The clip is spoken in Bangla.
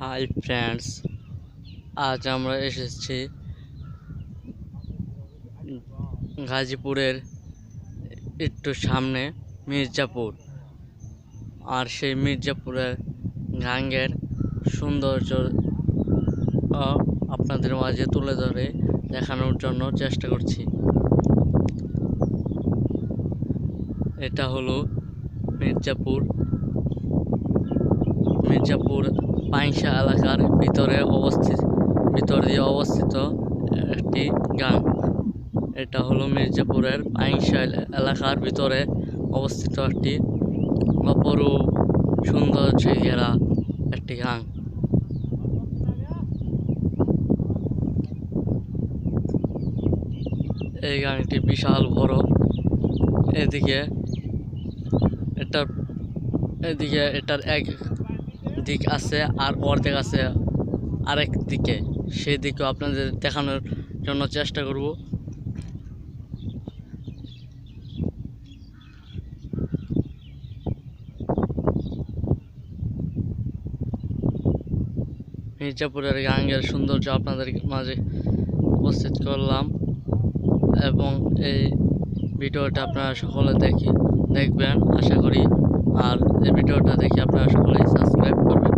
হাই ফ্রেন্ডস, আজ আমরা এসেছি গাজীপুরের একটু সামনে মির্জাপুর। আর সেই মির্জাপুরের গাঙ্গের সৌন্দর্য আপনাদের মাঝে তুলে ধরে দেখানোর জন্য চেষ্টা করছি। এটা হলো মির্জাপুর পাইংশা এলাকার ভিতর দিয়ে অবস্থিত একটি গাং। এটা হলো মির্জাপুরের পাইংশা এলাকার ভিতরে অবস্থিত একটি অপরূপ সৌন্দর্যে ঘেরা একটি গাং। এই গাংটি বিশাল বড়। এদিকে এটার এক দিক আছে আর অর্ধেক আছে আরেক দিকে। সেই দিকেও আপনাদের দেখানোর জন্য চেষ্টা করব। মির্জাপুরের গাঙ্গের সৌন্দর্য আপনাদের মাঝে উপস্থিত করলাম এবং এই ভিডিওটা আপনারা সকলে দেখবেন আশা করি। আর এই ভিডিওটা দেখে আপনারা সকলেই সাবস্ক্রাইব করবেন।